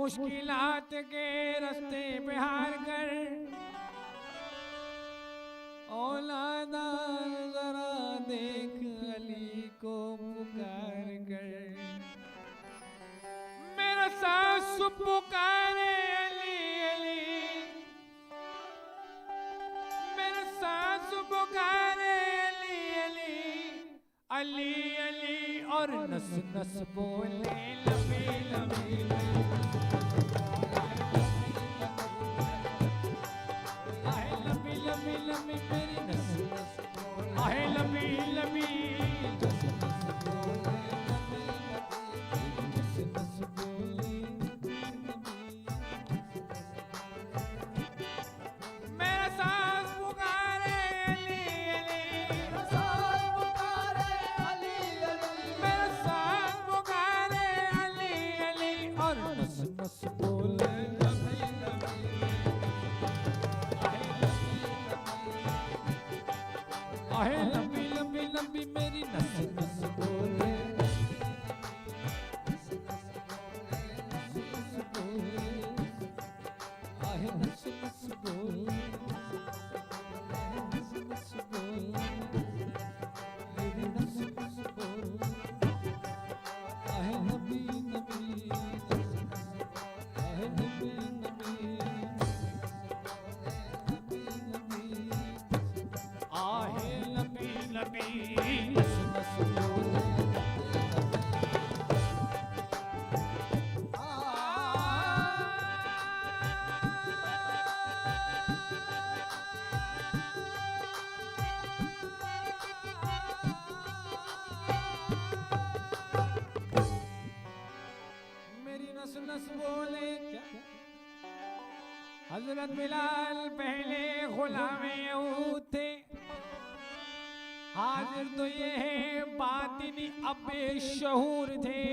मुश्किलात के रास्ते पे हार कर औलादा जरा देख अली को पुकार कर। मेरा सास पुकारे अली अली, मेरा सास पुकारे अली अली अली अली और नस नस बोले लबी लबी आहे लबी लबी लबी मेरी नस नस आहे लबी लबी आहे लंबी लंबी लंबी मेरी नस नस बोले आहे नस नस बोले नस नस बोले मेरी नस नस बोले आहे लंबी लंबी आहे लंबी लंबी आहे लंबी लंबी नस नस बोले मेरी नस नस बोले क्या हजरत बिलाल पहले गुलामे यूद थे, हाजिर तो ये है बातिनी अबे शहूर थे।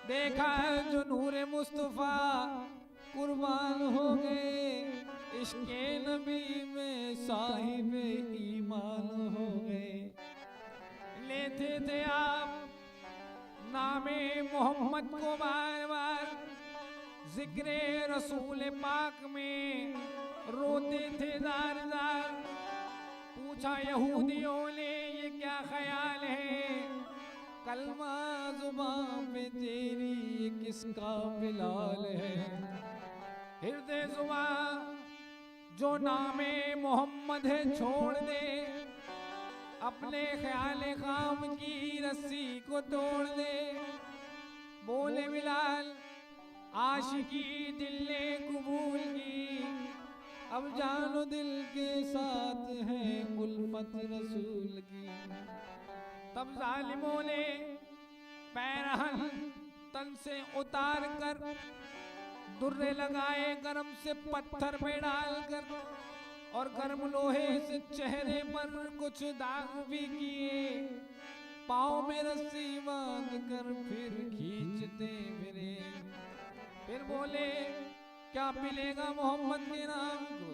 देखा जो नूरे मुस्तफा कुर्बान हो गए, इश्के नबी में साहिब ईमान हो गए। लेते थे आप नामे मोहम्मद को बार बार, जिक्रे रसूल पाक में रोते थे दार दार। पूछा यहूदियों ने ये क्या ख्याल है, कलमा जुबान पे तेरी ये किसका बिलाल है। हृदय जुबान जो नामे मोहम्मद है छोड़ दे, अपने ख्याल खाम की रस्सी को तोड़ दे। बोले बिलाल आशिकी दिल ने कबूल की, अब जानो दिल के साथ है उल्फत रसूल की। तब जालिमों ने पैरहन तन से उतार कर, दुर्रे लगाए गरम से पत्थर पे डालकर, और गर्म लोहे से चेहरे पर कुछ दाग भी किए। पाँव में रस्सी बांध कर फिर खींचते फिरे। फिर बोले क्या पिलेगा मोहम्मद के नाम को,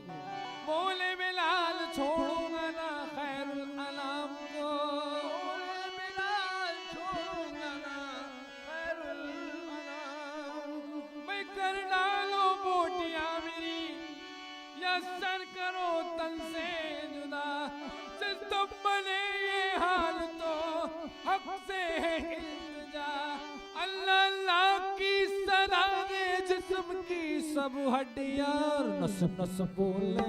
बोले बिलाल छोड़ूंगा ना खैरुल अनाम को। बोले बिलाल छोड़ूंगा ना खैरुल अनाम को। मैं कर डालो बोटियां मेरी या सर करो तन से जुदा, जिस तुम बने ये हाल तो हक से है इल्तिजा। अल्लाह अल्लाह की सदा दे जिस्म की सब हड्डियां, और नस नस बोले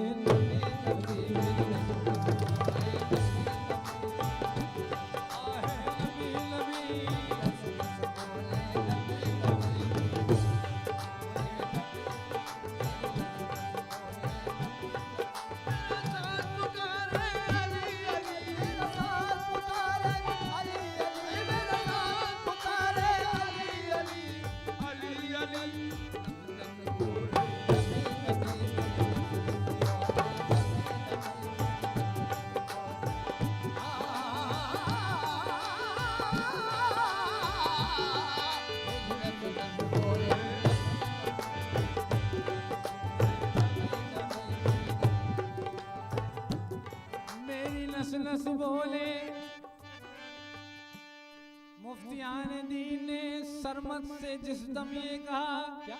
मुफ्तियान दीन ने सरमत से जिस दम ये कहा क्या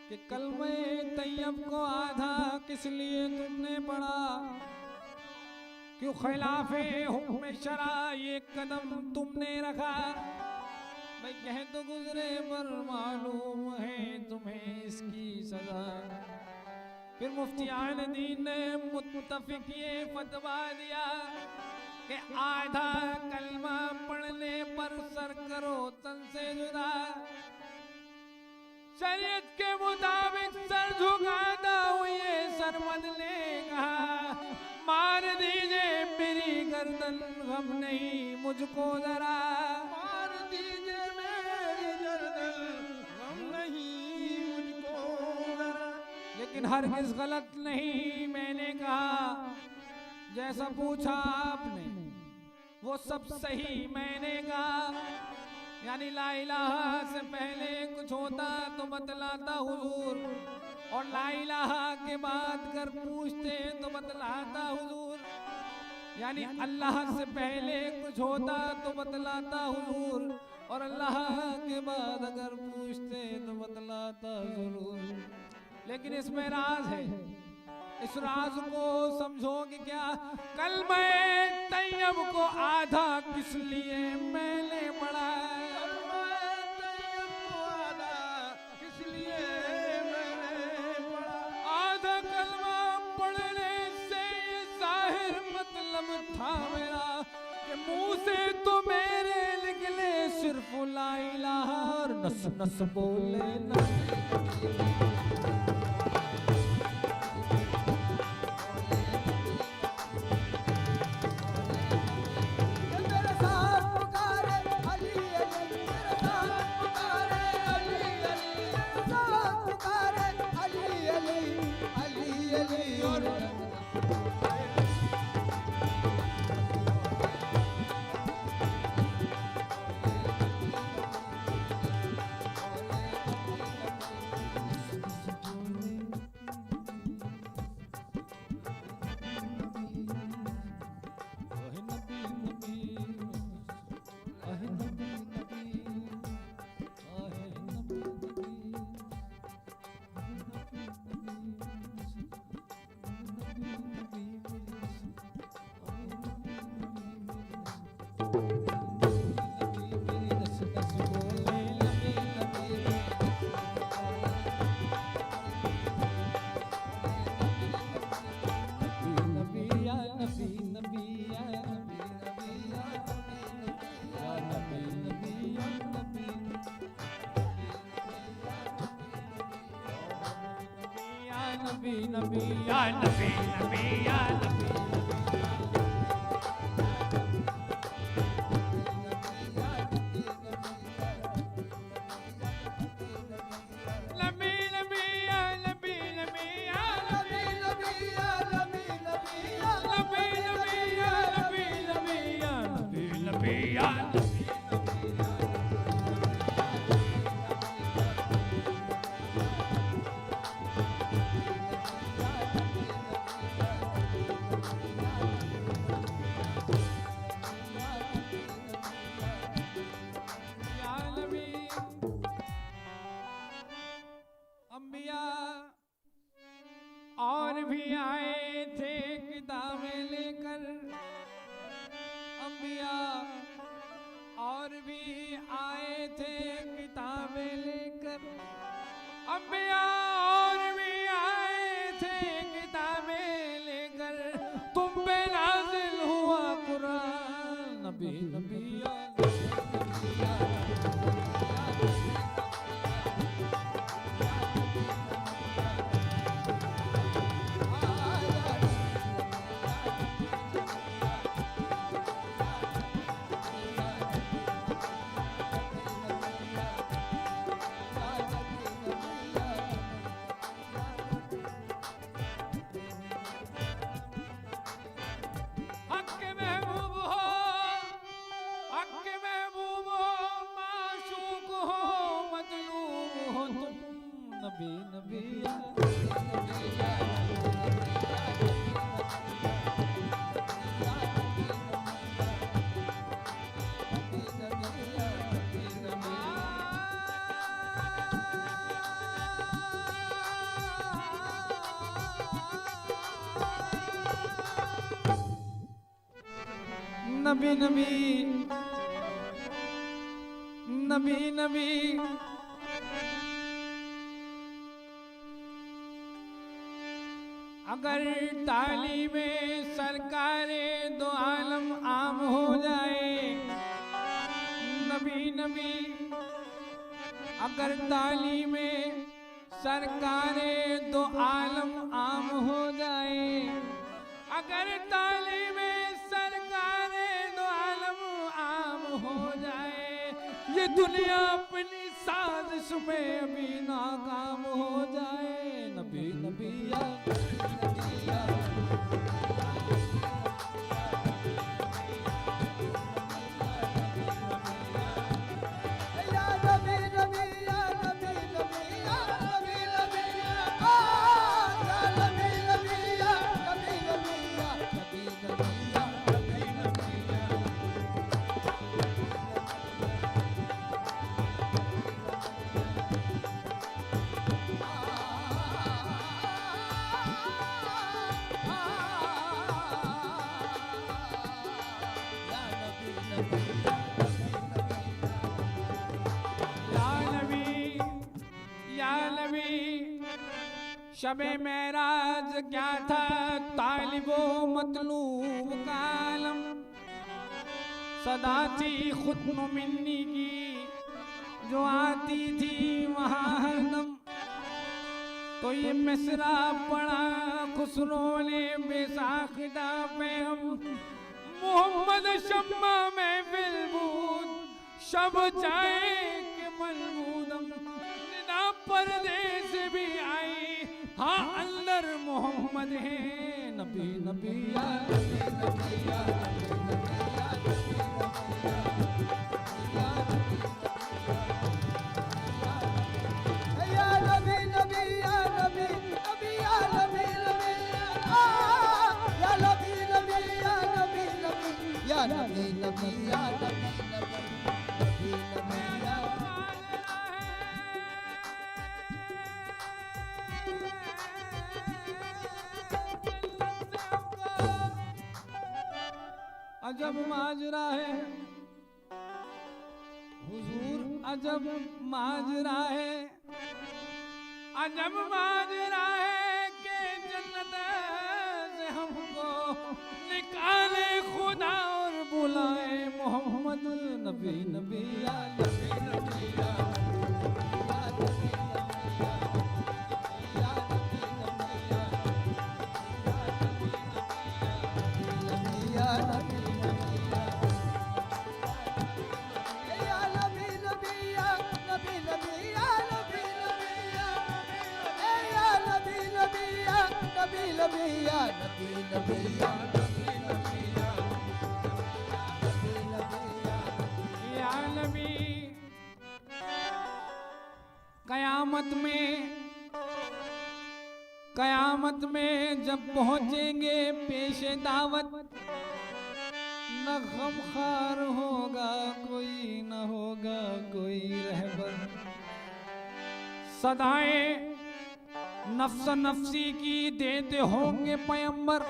कि कलमे तैयब को आधा किस लिए तुमने पढ़ा, क्यों खिलाफे हुक्म शरा ये कदम तुमने रखा। भाई कह तो गुजरे पर मालूम है तुम्हें इसकी सजा। फिर मुफ्तियान दीन ने मुत्तफिक ये फतवा दिया कि आधा कलमा पढ़ने पर सर करो तन से जुदा। शरीयत के मुताबिक सर झुकाता हुए सरमद ने कहा मार दीजिए मेरी गर्दन गम नहीं मुझको जरा, मार दीजिए मेरी गर्दन गम नहीं मुझको जरा। लेकिन हरगिज़ गलत नहीं मैंने कहा, जैसा पूछा आपने वो सब सही मैंने कहा। यानी ला इलाहा से पहले कुछ होता तो बतलाता हुजूर, और ला इलाहा के बाद कर पूछते तो बतलाता हुजूर। यानी अल्लाह से पहले कुछ होता तो बतलाता हुजूर, और अल्लाह के बाद अगर पूछते तो बतलाता जरूर। लेकिन इसमें राज है, इस राज को समझोगे क्या। कलमे तैयब को आधा किस लिए मैंने पढ़ा, कलमे तैयब को आधा किस लिए मैंने पढ़ा। आधा कलमा पढ़ने से ये जाहिर मतलब था मेरा कि मुंह से तो मेरे निकले सिर्फ ला इलाहा और नस नस बोले ना। नबी नबी या नबी नबी या नबी और भी आए थे किताबें लेकर, अंबिया और भी आए थे किताबें लेकर, अंबिया और भी आए थे किताबें लेकर, तुम पे नाज़िल हुआ कुरान। नबी नबी नबी नबी नबी नबी अगर ताली में सरकारे दो आलम आम हो जाए, नबी नबी अगर ताली में सरकारे दो आलम आम हो जाए, अगर ताली में सरकारे दो आलम आम हो जाए, ये दुनिया अपनी साजिश में अभी नाकाम हो जाए। नबी नबी या शबे मेराज क्या था तालिबो मतलूब कालम, सदा थी खुत्म मिन्नी की जो आती थी वहाँ हरदम। तो ये मिसरा पढ़ा खुसरो ने बेसाखिदा पे हम, मोहम्मद शम्मा में फिलबूद शब जाए के मलबूदम, निदा परदेस भी आई हाँ अंदर मोहम्मद है। नबी नबी या नबी या अजब माजरा है हुजूर, अजब माजरा है, अजब माजरा है कि जन्नत से हमको निकाले खुदा और बुलाए मोहम्मद। नबी नबी या नबी नबी या कयामत में जब पहुंचेंगे पेशे दावत, न गमखार होगा कोई, न होगा कोई रहबर। सदाएं नफ्स नफ्सी की देते होंगे पैगंबर,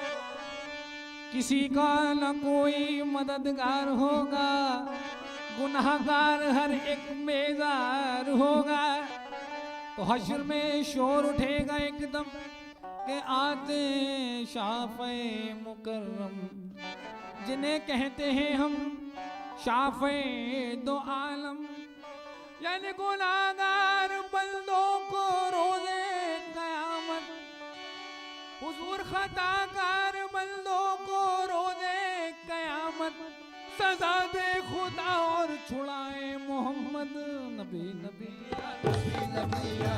किसी का न कोई मददगार होगा, गुनाहगार हर एक बेजार होगा। तो हश्र में शोर उठेगा एकदम के आते शाफ़े मुकर्रम, जिन्हें कहते हैं हम शाफ़े दो आलम, यानी गुनाहगार बंदों को रोज़े क़यामत, हुजूर खताकार बंदों को रोज़े क़यामत सजा दे खुदा और छुड़ाए मोहम्मद। नबी नबी नबी नबी या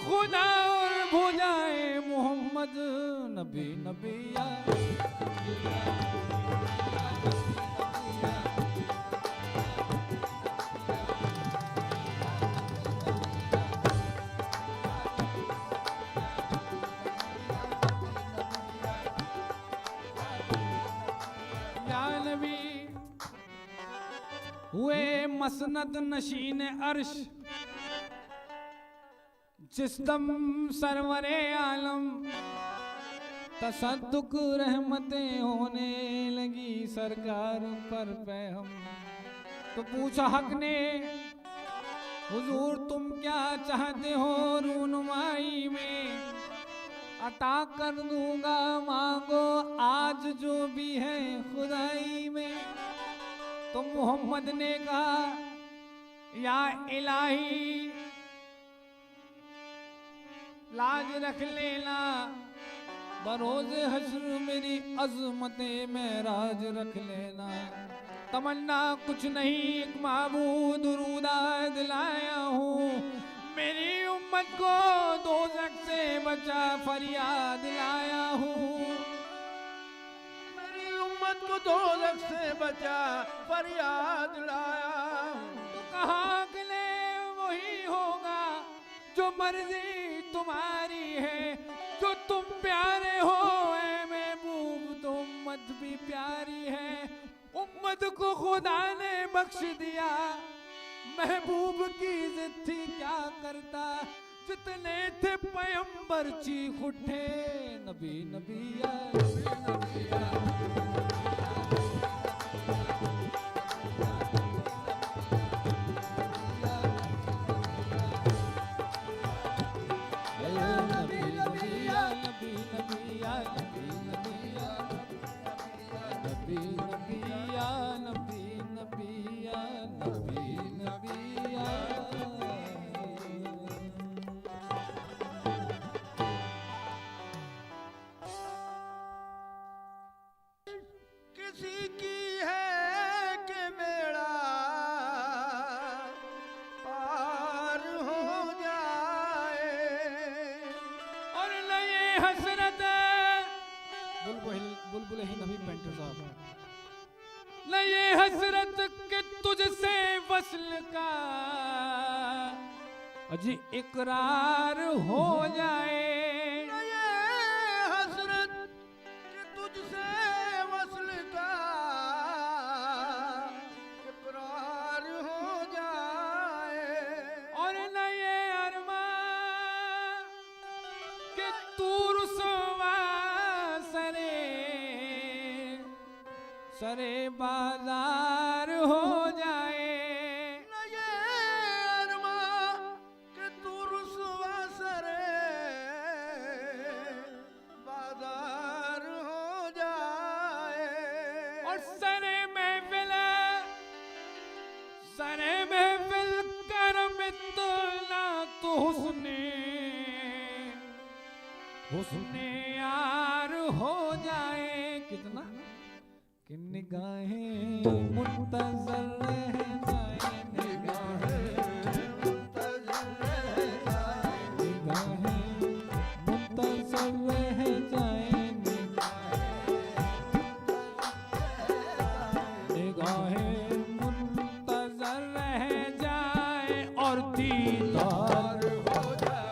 खुदा और भुजाए मोहम्मद नबी नबी या नबी हुए मसनद नशीन अर्श जिस्दम सरवरे आलम तसद्दुक रहमतें होने लगी सरकार पर पैहम। तो पूछा हक ने हुजूर तुम क्या चाहते हो रूनुमाई में, अता कर दूंगा मांगो आज जो भी है खुदाई में। तो मोहम्मद ने कहा या इलाही लाज रख लेना, बरोज हश्र मेरी अज़मते में राज रख लेना। तमन्ना कुछ नहीं एक महबूद रूदा दिलाया हूँ, मेरी उम्मत को दोज़ख से बचा फरियाद लाया हूँ। मेरी उम्मत को दोज़ख से बचा फरियाद लाया हूँ। तो कहा अगले वही होगा जो मर्जी तुम्हारी है, जो तुम प्यारे हो ऐ महबूब तो उम्मत भी प्यारी है। उम्मत को खुदा ने बख्श दिया, महबूब की इज्जत थी क्या करता। जितने थे पैगंबर चीख उठे नबी नबी या नबी या। किसी की है कि बेड़ा पार हो जाए, और न ये हसरत बुलबुल ही नबी पेंटर साहब, न ये हसरत के तुझसे वस्ल का अजी इकरार हो जाए। न ये हसरत कि तुझसे वस्ल का इकरार हो जाए, और न ये अरमा कि तू रुसवा सरे बाजार हो जाए। न ये अरमा कि तू रुसवा सरे बाजार हो जाए, और सरे महफिल करम इतना तो हुस्ने यार हो जाए। कितना कि निगाहें मुंतज़र रह जाए, निगाहें मुंतज़र रह जाए, निगाहें मुंतज़र रह जाए और दीदार हो जाए।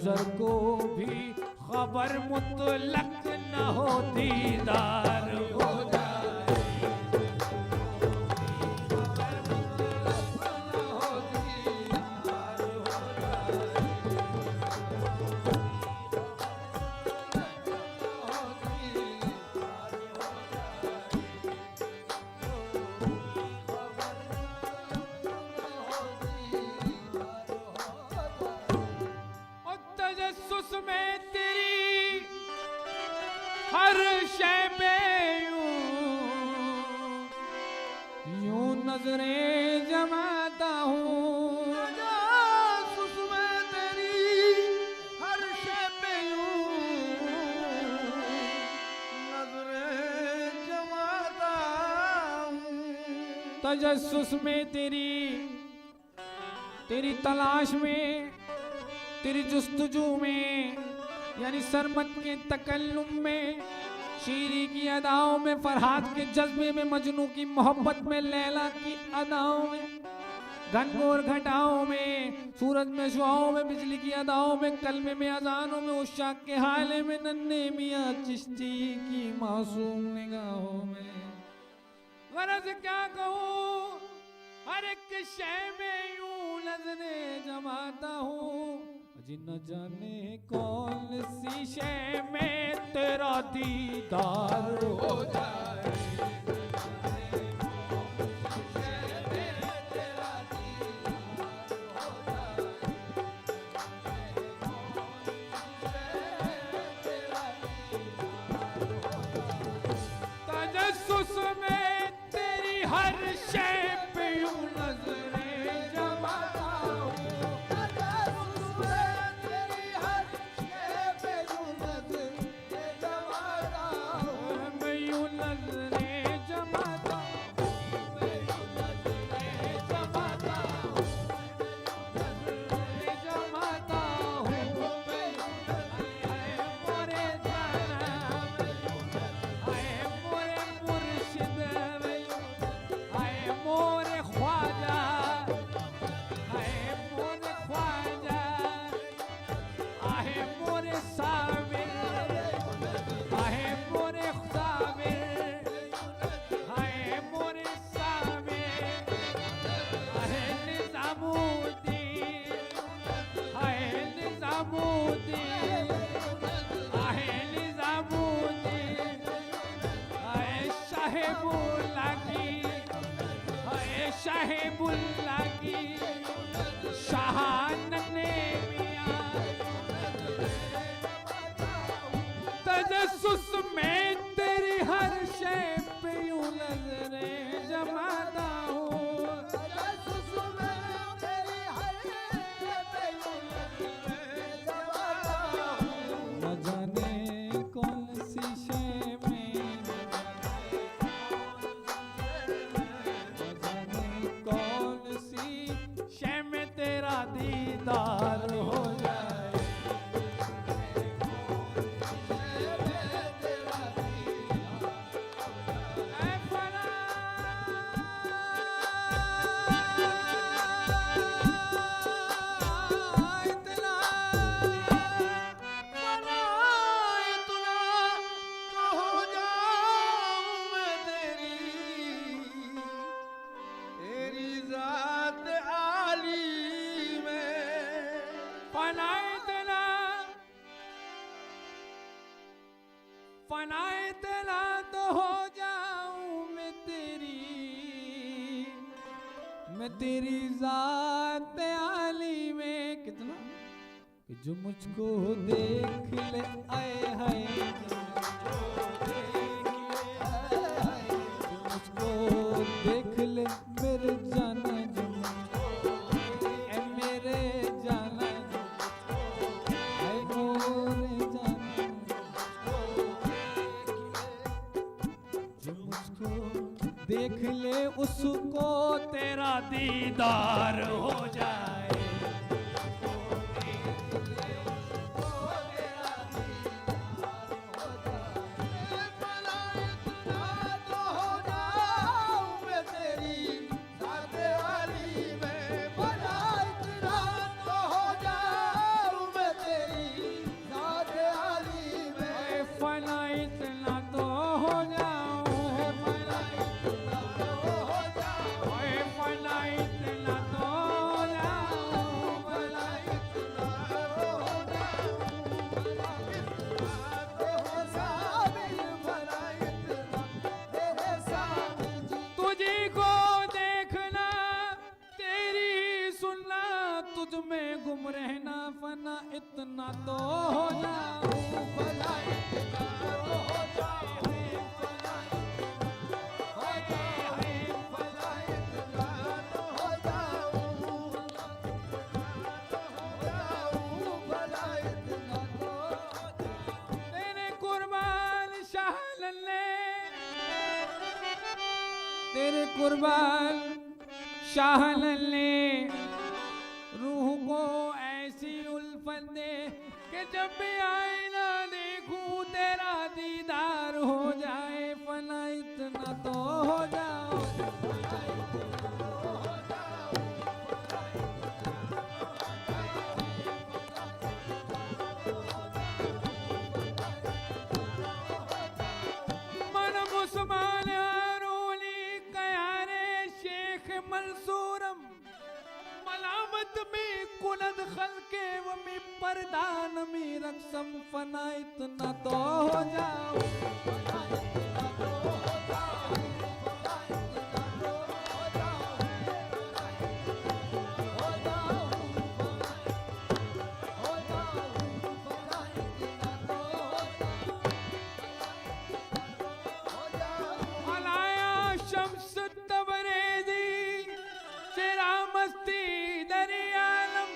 नजर को भी खबर मुतलक न हो दीदार हो जाए। में तेरी हर शय पे यूं नजरें जमाता हूँ। उसमें तेरी हर शय पे यूं नजरें जमाता हूँ। तजस्सुस में तेरी तलाश में, तेरी जुस्तजू में, यानी सरमत के तकल्लुम में, शीरी की अदाओं में, फरहाद के जज्बे में, मजनू की मोहब्बत में, लैला की अदाओं में, घनघोर घटाओं में, सूरज में शुआओं में, बिजली की अदाओं में, कलमे में, अजानों में, उशाक के हाले में, नन्हे मियां चिश्ती की मासूम निगाहों में। गरज क्या कहूँ, हर एक शय में यूं नजरें जमाता हूँ। जी न जाने कौन सी शय में तेरा दीदार हो जाए। तजस्सुस में तेरी हर शय पे यूं नजरें जमाता हूँ। शाहिबुल्ला की शहानने मियां तजस्सुस में तेरी हर शय पे यूं नजरें जमाता हूँ। तजस्सुस में तेरी हर शय पे यूं नजरें जमाता हूँ। न जाने कौन सी शय में, कौन सी शय में तेरा दीदार हो जाए। फनाए तेरा तो हो जाऊं मैं तेरी जात आली में। कितना कि जो मुझको देख ले आए हाय, जो मुझको देख ले मेरे जाना, जो मेरे जाना, हाय मोरे जाना, जो मुझको देख ले उसको तेरा दीदार हो जाए। तुझ में गुम रहना फना इतना तो हो जाऊं फना इतना तो हो जाऊं फना हो जाऊं फना इतना तो हो जाऊं फना इतना तो तेरे कुर्बान शाह लल्ले तेरे कुर्बान शाह लल्ले रूह को ऐसी उल्फत दे कि जब भी आईना देखूं तेरा दीदार हो जाए फना इतना तो हो जाओ मन मुस्मान हारूनी कयारे शेख मंसूरम मलामत में कुनद खलके व में परदान में रक्सम फना इतना तो हो जाओ अलाया शम्स तबरेज़ी चिरा मस्ती दरियालम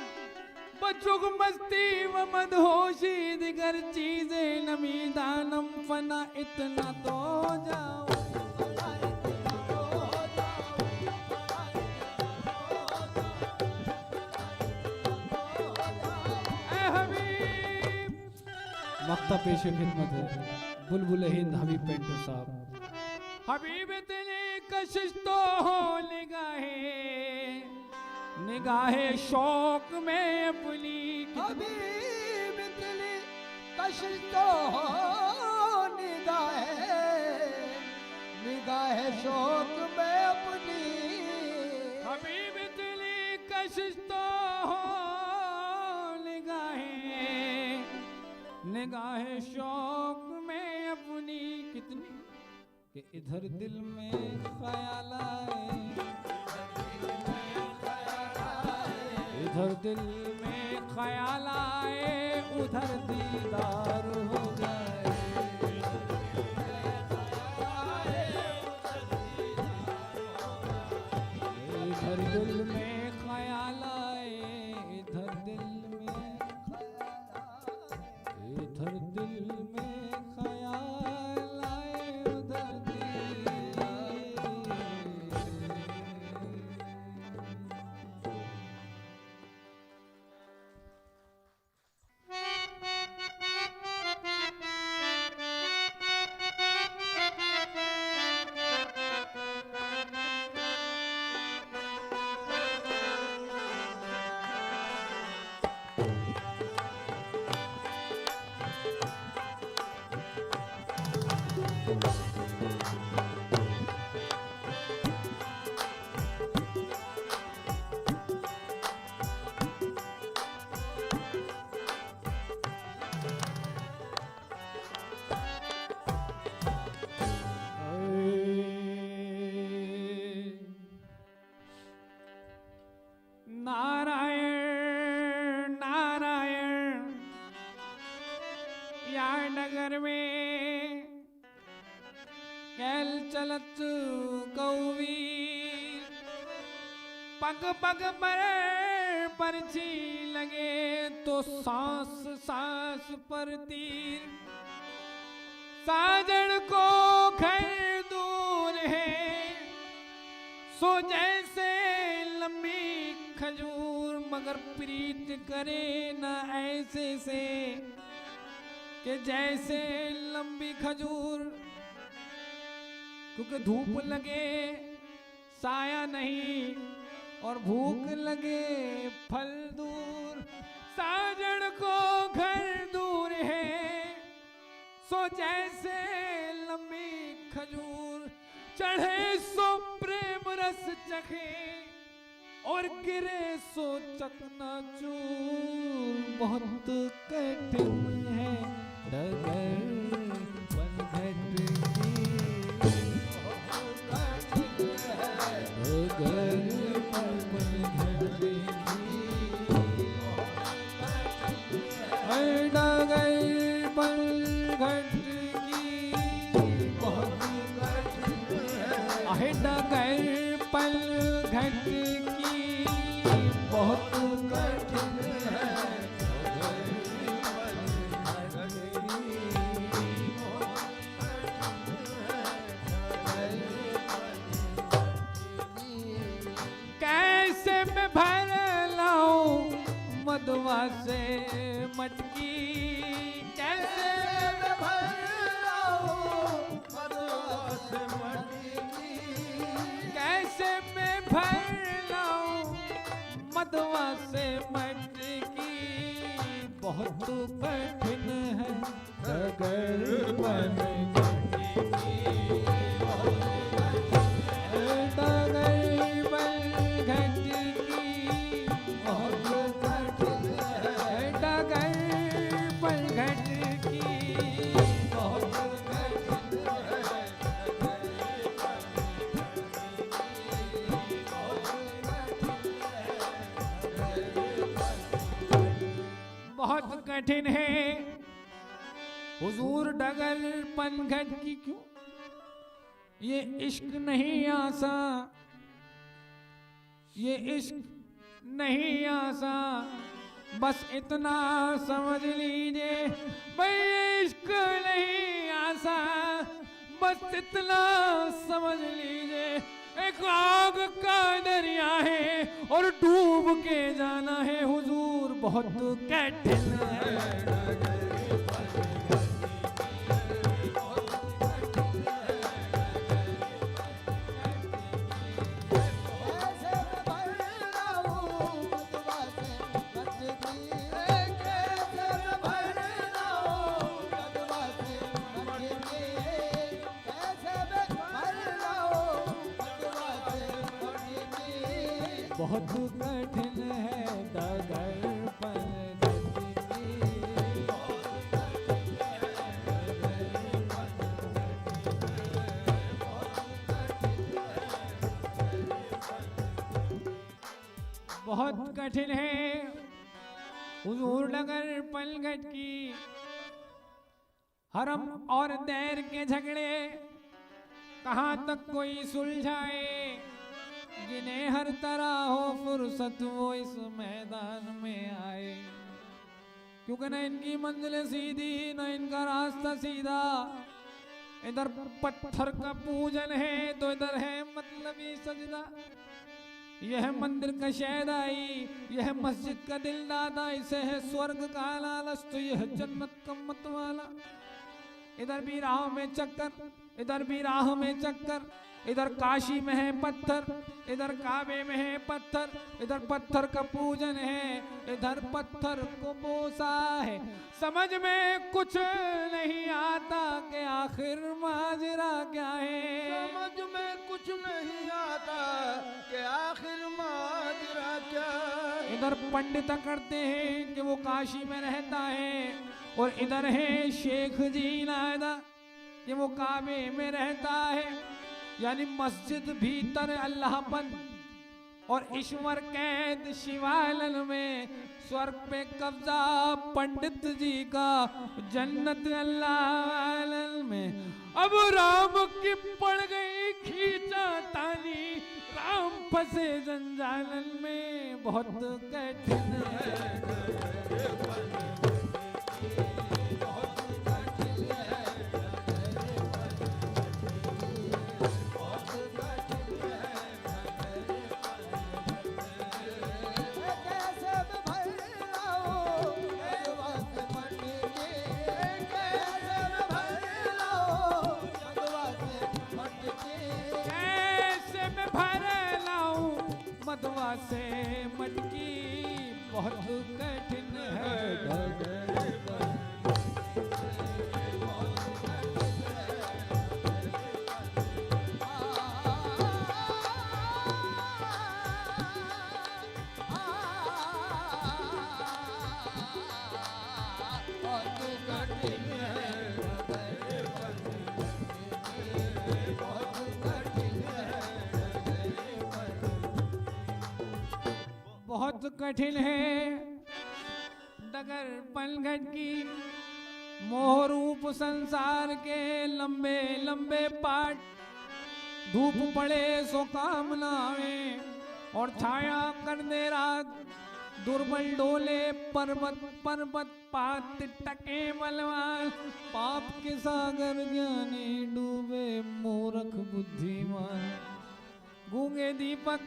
बचुग मस्ती व मदहोशी दिगर चीजें नमी दानम फना इतना तो हो जाओ ऐ हबीब मक्ता पेश खिदमत है बुलबुल हिंद हबीब पेंटर साहब। हबीब तेरे कशिश तो हो निगाहे शौक में अपनी हबीब तेरी कशिश तो हो निगाहे शौक में अपनी हबीब तेरी कशिश तो हो निगाहे शौक में अपनी कितनी कि इधर दिल में ख्याल आए इधर दिल में ख्याल आए उधर दीदार हो जाए इधर दिल में ख्याल आए इधर दिल में ख्याल आए उधर नारायण नारायण या नगर में कैल चलत कौवीर पग पग पर परछी लगे तो सांस सांस पर तीर साजन को खैर दूर है सो जैसे लंबी खजूर मगर प्रीत करे न ऐसे से कि जैसे लंबी खजूर क्योंकि धूप लगे साया नहीं और भूख लगे फल दूर साजन को घर दूर है सो जैसे लंबी खजूर चढ़े सो प्रेम रस चखे और गिरे सो चकनाचूर बहुत कठिन है डगर पनघट की डगर पनघट की मधुआ से मटकी कैसे मैं भर लाऊं मधुआ से मटकी, कैसे मैं भर लाऊं मधुआ से मटकी। बहुत कठिन है डगर बन बहुत कठिन है हुजूर डगर पनघट की। क्यों? ये इश्क नहीं आसा, ये इश्क नहीं आसा, बस इतना समझ लीजिए भाई ये इश्क नहीं आसा, बस इतना समझ लीजिए। एक आग का दरिया है और डूब के जाना है हुजूर, बहुत कठिन है। बहुत कठिन है डगर बहुत कठिन है हुजूर डगर पनघट की। हरम और दैर के झगड़े कहाँ तक कोई सुलझाए, जिन्हें हर तरह हो फुर्सत वो इस मैदान में आए। क्योंकि न इनकी मंजिल सीधी न इनका रास्ता सीधा, इधर पत्थर का पूजन है तो इधर है मतलबी सजदा। यह मंदिर का शहदाई, यह मस्जिद का दिलदादा, इसे है स्वर्ग का लालच तो यह जन्नत का मतवाला। इधर भी राह में चक्कर, इधर भी राह में चक्कर, इधर काशी में है पत्थर, इधर काबे में है पत्थर, इधर पत्थर का पूजन है, इधर पत्थर को बोसा है। समझ में कुछ नहीं आता कि आखिर माजरा क्या है, समझ में कुछ नहीं आता कि आखिर माजरा क्या। इधर पंडित करते हैं कि वो काशी में रहता है, और इधर है शेख जी नायदा कि वो काबे में रहता है। यानी मस्जिद भीतर अल्लाह बंद और ईश्वर कैद शिवालन में, स्वर्ग पे कब्जा पंडित जी का, जन्नत अल्लाह में। अब राम की पड़ गई खींचा तानी, राम फंसे जंजालन में, बहुत कठिन है। मधुआ से मटकी बहुत कठिन है डगर बहुत कठिन है डगर पनघट की। मोह रूप संसार के लंबे लंबे पाट, धूप पड़े सो काम ना आवे और छाया कर दे रात। दुर्बल डोले पर्वत पर्वत पात टके बलवान, पाप के सागर ज्ञानी डूबे मूर्ख बुद्धिमान। गूंगे दीपक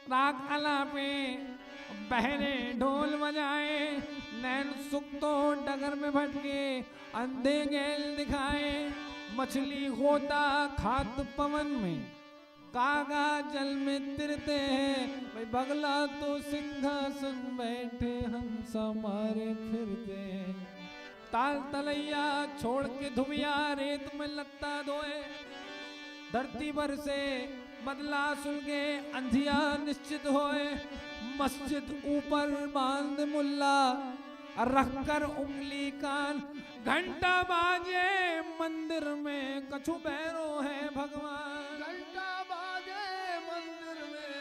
राग अलापे बहरे ढोल बजाए, नैन सुक्तो डगर में भटके, अंधे गैल दिखाए, मछली होता खात पवन में, कागा जल में तिरते हैं, भाई बगला तो सिंहासन बैठे हंस मारे फिरते हैं। ताल तलैया छोड़ के धुबिया रेत में लत्ता धोए, धरती भर से बदला सुलगे अंधिया निश्चित होए, मस्जिद ऊपर बांध मुल्ला रख कर उंगली कान, घंटा बाजे मंदिर में कछु बैरो है भगवान। घंटा बाजे मंदिर में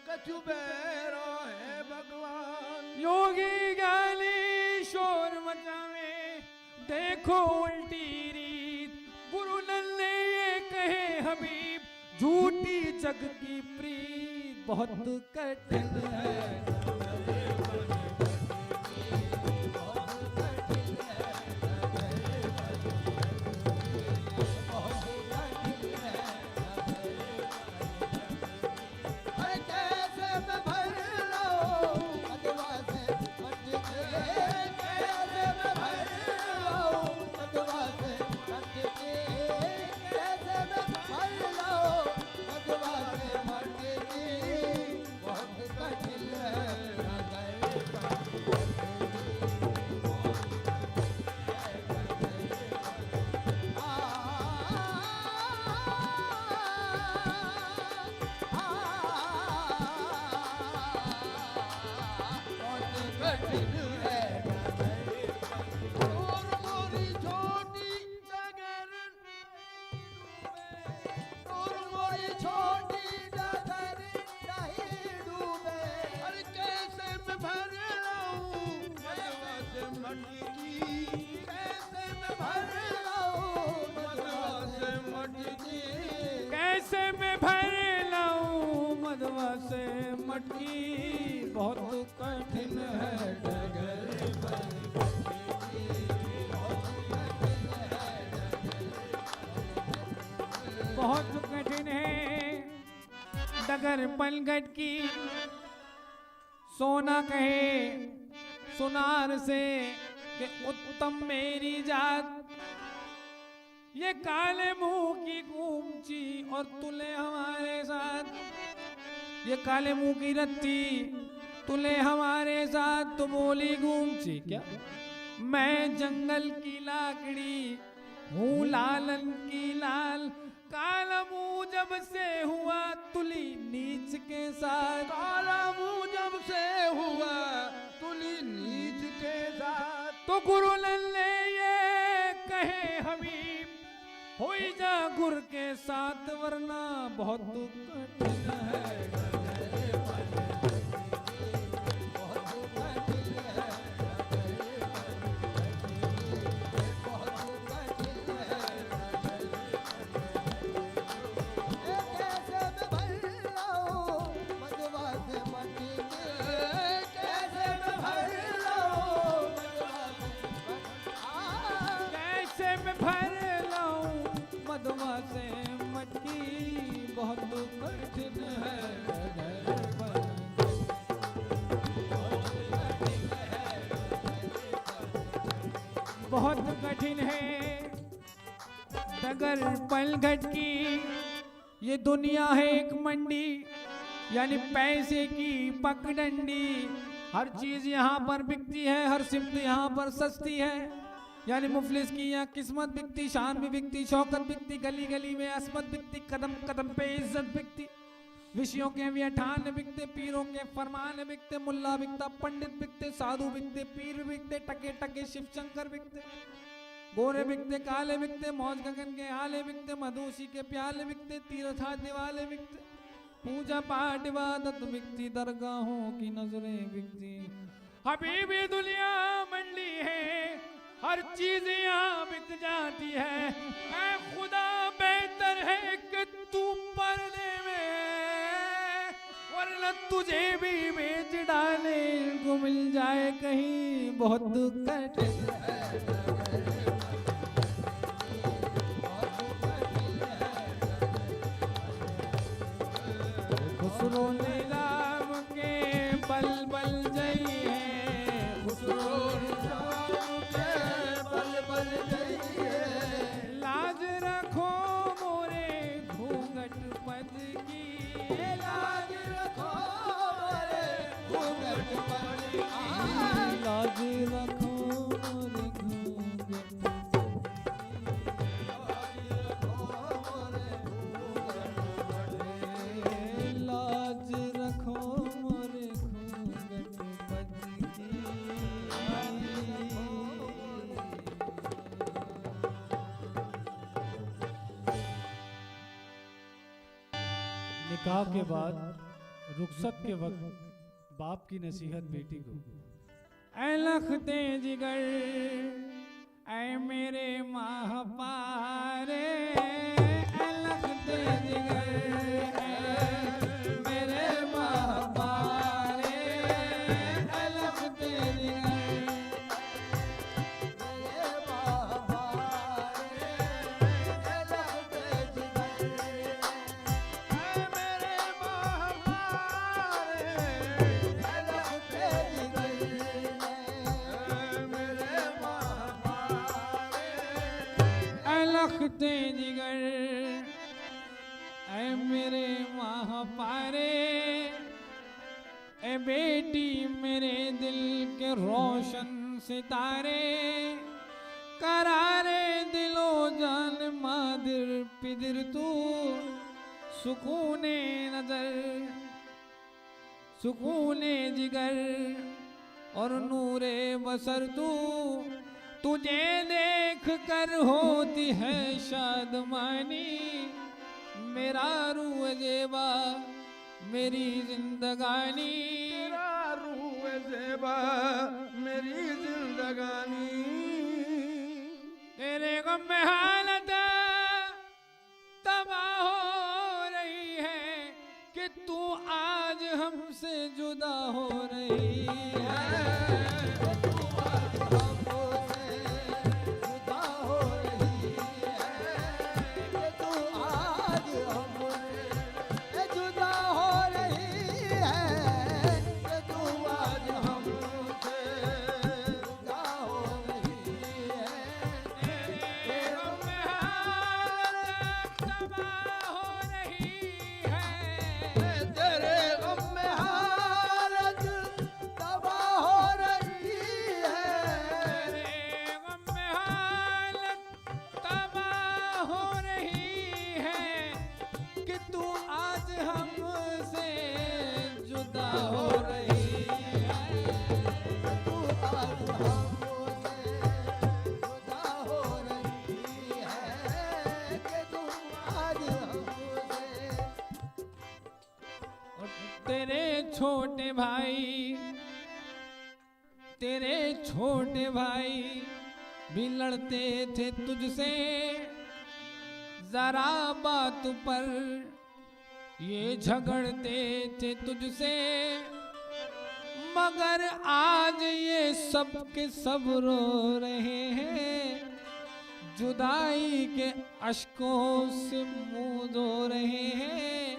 कछु बैरो है भगवान। योगी गाली शोर मचावे, देखो उल्टी रीत, गुरु नन्हे ये कहे हबीब, झूठी जग की प्रीत बहुत कठिन है। कैसे मैं भर लाऊं मदवा से मटकी, बहुत कठिन है डगर पर। बहुत कठिन है डगर पलगट की, सोना कहे सुनार से कि उत्तम मेरी जात, ये काले मुंह की गूंची और तुले हमारे साथ, ये काले मुंह की रत्ती तुले हमारे साथ। तो बोली गूंची क्या, मैं जंगल की लाकड़ी हूँ लालन की लाल, काला मुंह जब से हुआ तुली नीच के साथ। काला मुंह जब से हुआ तुली नीच के साथ। तो गुरु नन्हे ये कहे हबीब, होई जा गुर के साथ वरना बहुत कठिन है। मदवा से मटकी बहुत कठिन है। बहुत कठिन है डगर पलघट की, ये दुनिया है एक मंडी यानी पैसे की पगडंडी। हर चीज यहाँ पर बिकती है, हर सिमत यहाँ पर सस्ती है, यानी मुफलिस की यहाँ किस्मत बिकती, शान भी बिकती, शौकत बिकती, गली गली में असमत बिकती, कदम कदम पे इज्जत बिकती। विषयों के व्याठान बिकते, पीरों के फरमान बिकते, मुल्ला बिकता, पंडित बिकते, साधु बिकते, पीर बिकते, टके टके शिव शंकर बिकते, गोरे बिकते, काले बिकते, मौज गगन के आले बिकते, मधुसी के प्याले बिकते, तीरथा दिवाले बिकते, पूजा पाठ इबादत बिकती, दरगाहों की नजरें बिकती। हबीबी दुनिया मंडी है, हर चीज यहाँ बिक जाती है। मैं खुदा बेहतर है कि तू पर्दे में, वरना तुझे भी बेच डाले को मिल जाए कहीं बहुत कठिन है। खुसरो नीलाम के बल बल लाज रखो मोरे घूंघट लाज रखो मोरे घूंघट बज की निकाह के बाद रुखसत के वक्त बाप की नसीहत बेटी को। ऐ लखते जिगर ऐ मेरे महापारे ऐ लखते जिगर ऐ मेरे महापारे ऐ लखते जिगर लखते जिगर ऐ मेरे महापारे ऐ बेटी मेरे दिल के रोशन सितारे करारे दिलो जान मादिर पिदिर तू सुकूने नजर सुकूने जिगर और नूरे बसर तू तुझे देख कर होती है शादमानी मेरा रूह ज़ेबा मेरी जिंदगानी मेरा रूह ज़ेबा मेरी जिंदगानी तेरे गम में हालत तबाह हो रही है कि तू आज हमसे जुदा हो रही है तेरे छोटे भाई भी लड़ते थे तुझसे जरा बात पर ये झगड़ते थे तुझसे मगर आज ये सब के सब रो रहे हैं जुदाई के अश्कों से मुंह धो रहे हैं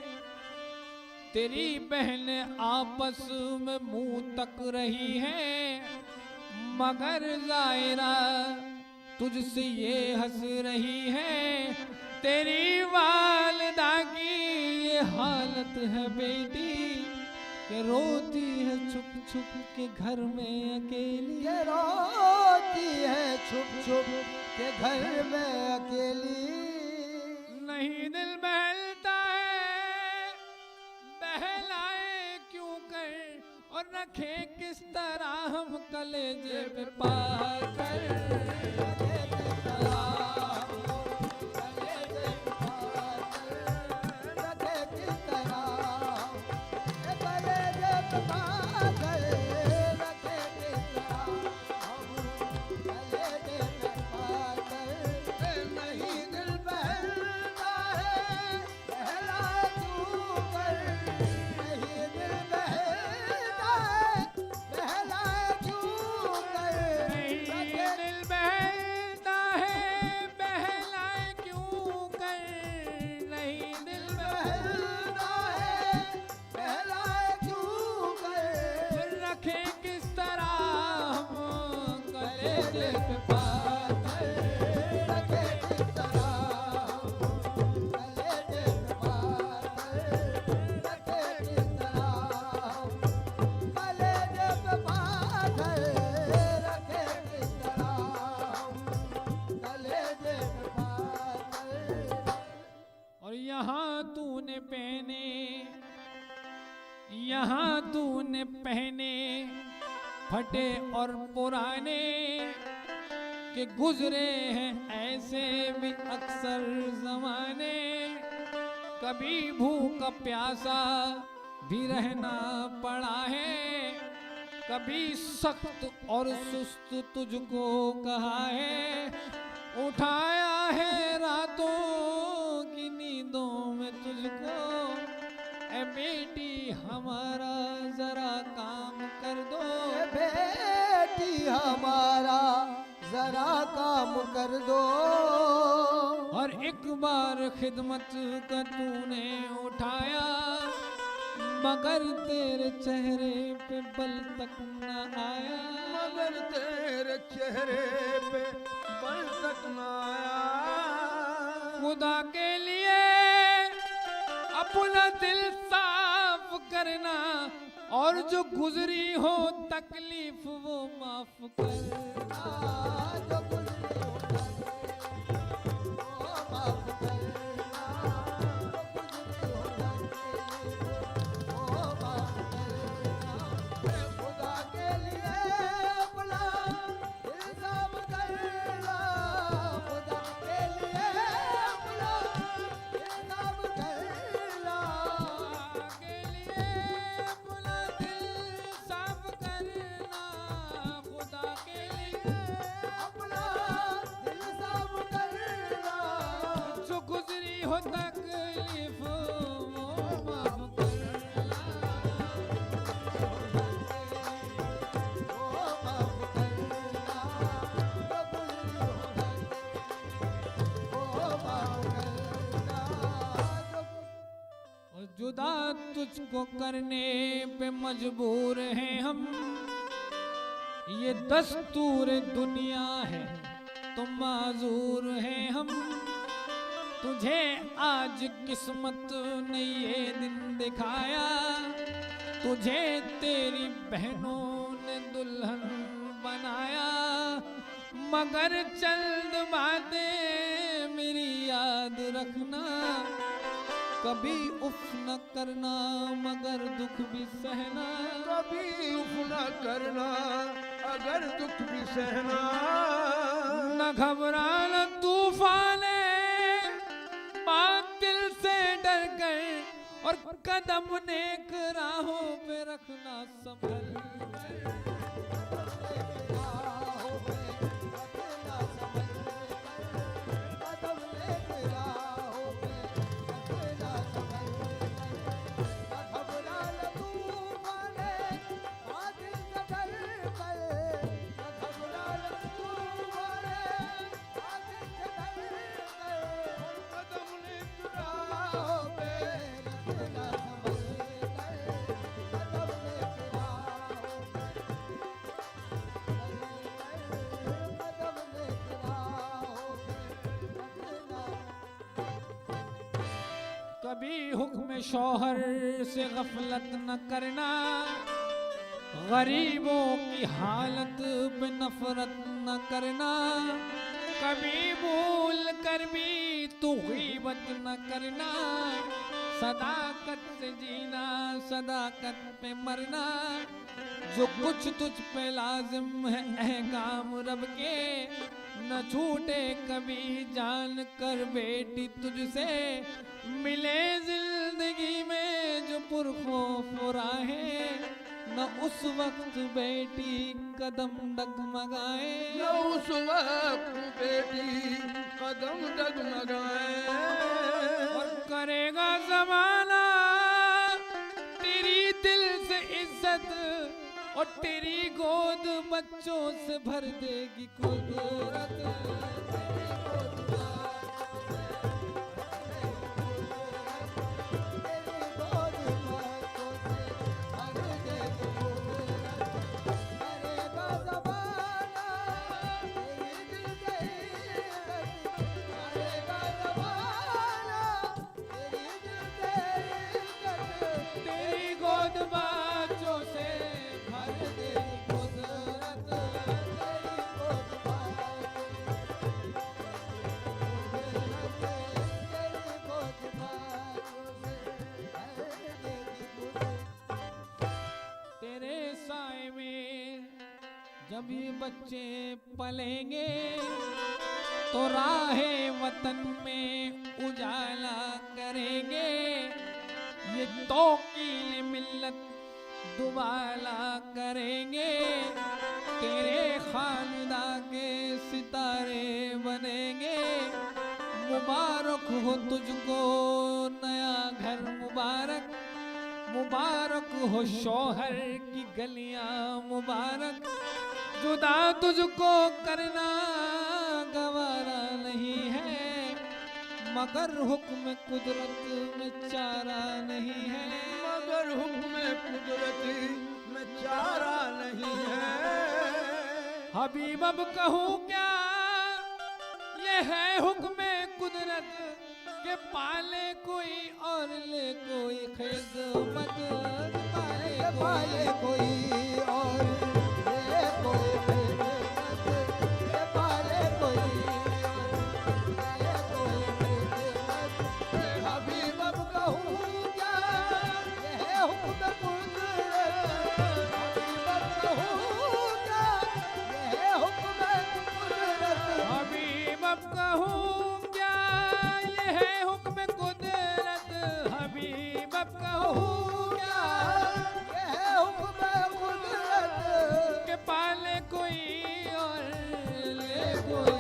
तेरी बहन आपस में मुंह तक रही है मगर जायरा तुझसे ये हंस रही है तेरी वालिदा की ये हालत है बेटी कि रोती है छुप छुप के घर में अकेली ये रोती है छुप छुप के घर में अकेली नहीं दिल बहलता है बहलाए क्यों कर और रखे किस तरह हम कलेजे पे पाकर दिल यहाँ तूने पहने फटे और पुराने कि गुजरे हैं ऐसे भी अक्सर जमाने, कभी भूखा प्यासा भी रहना पड़ा है, कभी सख्त और सुस्त तुझको कहा है, उठाया है रातों की नींदों में तुझको, ए बेटी हमारा जरा काम कर दो, ए बेटी हमारा जरा काम कर दो। और एक बार खिदमत का तूने उठाया, मगर तेरे चेहरे पे बल तक न आया, मगर तेरे चेहरे पे बल तक न आया। खुदा के लिए अपना दिल साफ करना, और जो गुजरी हो तकलीफ वो माफ करना। जो गुजरी हो तकलीफ वो माफ करना, जो गुजरी हो तकलीफ वो माफ करना। खुदा के लिए अपना दिल साफ करना, खुदा के लिए अपना दिल साफ करना। के लिए अपना दिल साफ करना, खुदा के लिए अपना दिल साफ करना। जो गुजरी हो तकलीफ वो माफ करना। वो माफ करना, जो गुजरी हो तकलीफ वो माफ करना। और जुदा तुझको करने पे मजबूर हैं हम, ये दस्तूर दुनिया है तो माजूर हैं हम, तुझे आज किस्मत ने ये दिन दिखाया, तुझे तेरी बहनों ने दुल्हन बनाया, मगर चंद बातें मेरी याद रखना, कभी उफ न करना मगर दुख भी सहना, कभी उफ न करना अगर दुख भी सहना। न घबराना तूफाने बातिल से डर गए, और कदम नेक राहों पे रखना संभल कर। कभी हुक्म शौहर से गफलत न करना, गरीबों की हालत पे नफरत न करना, कभी भूल कर भी तू गीबत न करना, सदाकत से जीना सदाकत पे मरना, जो कुछ तुझ पे लाजिम है अहकाम रब के, न छूटे कभी जान कर बेटी तुझसे, मिले जिंदगी में जो पुरखौफ राहें, न उस वक्त बेटी कदम डगमगाए, न उस वक्त बेटी कदम डगमगाए। और करेगा जमाना तेरी दिल से इज्जत, और तेरी गोद बच्चों से भर देगी कुदरत। साए में। जब ये बच्चे पलेंगे तो राहे वतन में उजाला करेंगे। ये तौकील मिल्लत दुबाला करेंगे। तेरे खानदा के सितारे बनेंगे। मुबारक हो तुझको नया घर मुबारक। मुबारक हो शौहर की गलियां मुबारक। जुदा तुझको करना गवारा नहीं है, मगर हुक्म कुदरत में चारा नहीं है। मगर हुक्म कुदरती में चारा नहीं है। हबीब अब कहूँ क्या, ये है हुक्म कुदरत के पाले कोई और ले कोई खिदमत। पाले कोई और ले कोई खिदमत। पाले कोई ले कोई खिदमत। हबीब अब कहूँ क्या, ये हुक्म कुदरत। हबीब अब कहूँ क्या, ये हुक्म कुदरत। हबीब अब कहूँ क्या, ये है हुक्म कुदरत। हबीब अब कहूँ क्या, ये हुक्म कुदरत। के पाले कोई और ले कोई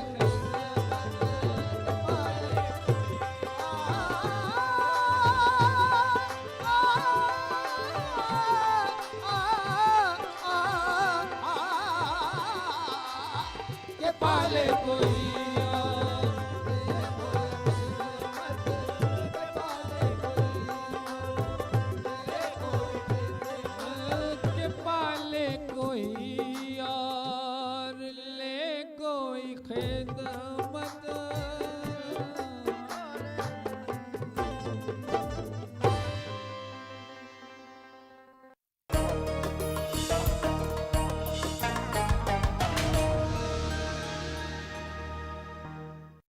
के पाले कोई के पाले कोई और ले कोई खिदमत।